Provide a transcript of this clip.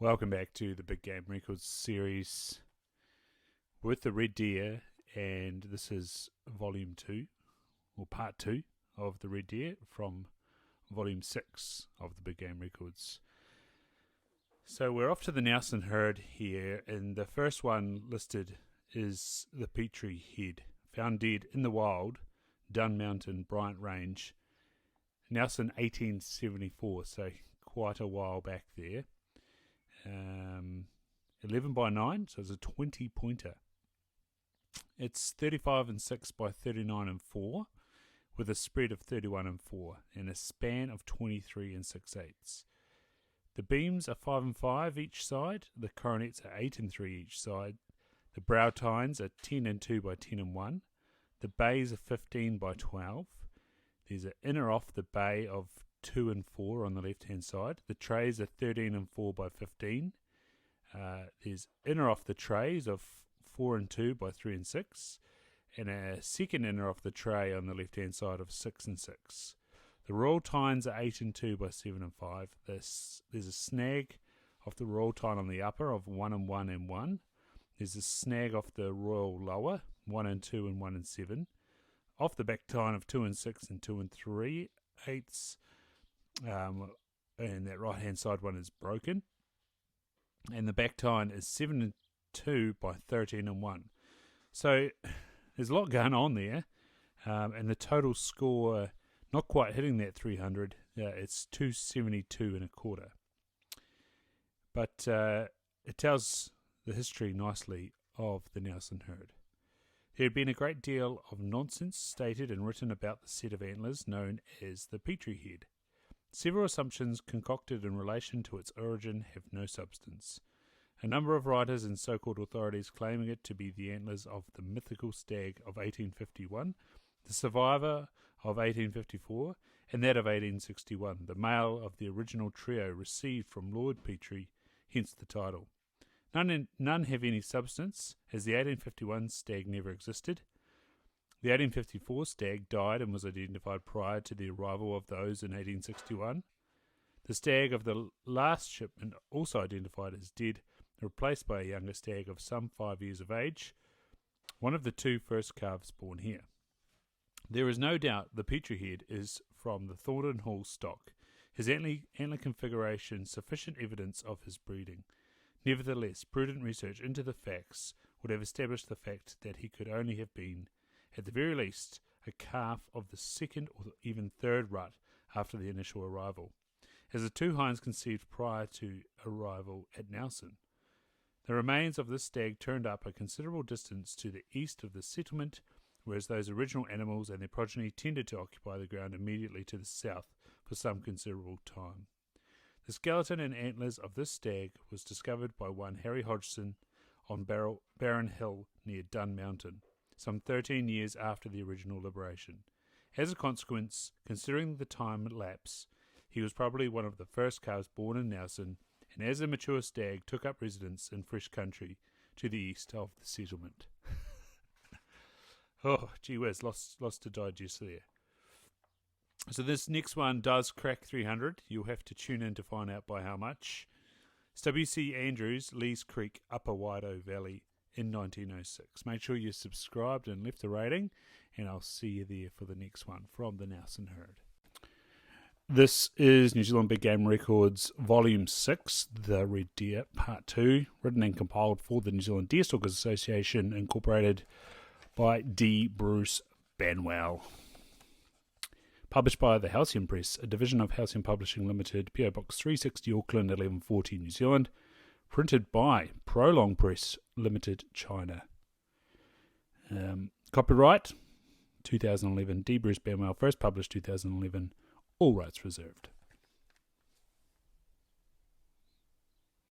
Welcome back to the Big Game Records series with the Red Deer, and this is Volume 2, or Part 2 of the Red Deer from Volume 6 of the Big Game Records. So we're off to the Nelson herd here, and the first one listed is the Petre head, found dead in the wild, Dun Mountain, Bryant Range, Nelson 1874, so quite a while back there. 11 by 9, so it's a 20 pointer. It's 35 and 6 by 39 and 4 with a spread of 31 and 4 and a span of 23 and 6/8. The beams are 5 and 5 each side, the coronets are 8 and 3 each side, the brow tines are 10 and 2 by 10 and 1, the bays are 15 by 12, there's an inner off the bay of 2 and 4 on the left hand side. The trays are 13 and 4 by 15. There's inner off the trays of 4 and 2 by 3 and 6, and a second inner off the tray on the left hand side of 6 and 6. The roll tines are 8 and 2 by 7 and 5. There's a snag off the roll tine on the upper of 1 and 1 and 1. There's a snag off the royal lower, 1 and 2 and 1 and 7. Off the back tine of 2 and 6 and 2 and 3/8. And that right hand side one is broken, and the back tine is 7 and 2 by 13 and 1. So there's a lot going on there, and the total score not quite hitting that 300. It's 272 and a quarter, but it tells the history nicely of the Nelson herd. There had been a great deal of nonsense stated and written about the set of antlers known as the Petre head. Several assumptions concocted in relation to its origin have no substance. A number of writers and so-called authorities claiming it to be the antlers of the mythical stag of 1851, the survivor of 1854, and that of 1861, the male of the original trio received from Lord Petre, hence the title. None have any substance, as the 1851 stag never existed. The 1854 stag died and was identified prior to the arrival of those in 1861. The stag of the last shipment, also identified as dead, replaced by a younger stag of some 5 years of age, one of the two first calves born here. There is no doubt the Petre head is from the Thornton Hall stock, his antler configuration sufficient evidence of his breeding. Nevertheless, prudent research into the facts would have established the fact that he could only have been, at the very least, a calf of the second or even third rut after the initial arrival, as the two hinds conceived prior to arrival at Nelson. The remains of this stag turned up a considerable distance to the east of the settlement, whereas those original animals and their progeny tended to occupy the ground immediately to the south for some considerable time. The skeleton and antlers of this stag was discovered by one Harry Hodgson on Barron Hill near Dun Mountain, some 13 years after the original liberation. As a consequence, considering the time lapse, he was probably one of the first calves born in Nelson, and as a mature stag took up residence in fresh country to the east of the settlement. Oh, gee whiz, lots to digest there. So this next one does crack 300. You'll have to tune in to find out by how much. It's W.C. Andrews, Lees Creek, Upper Waido Valley, in 1906. Make sure you're subscribed and left a rating, and I'll see you there for the next one from the Nelson herd. This is New Zealand Big Game Records Volume 6, The Red Deer, Part 2, written and compiled for the New Zealand Deerstalkers Association, incorporated by D. Bruce Banwell. Published by the Halcyon Press, a division of Halcyon Publishing Limited, PO Box 360 Auckland, 1140 New Zealand. Printed by Prolong Press Limited, China. Copyright 2011. D. Bruce Banwell, first published 2011. All rights reserved.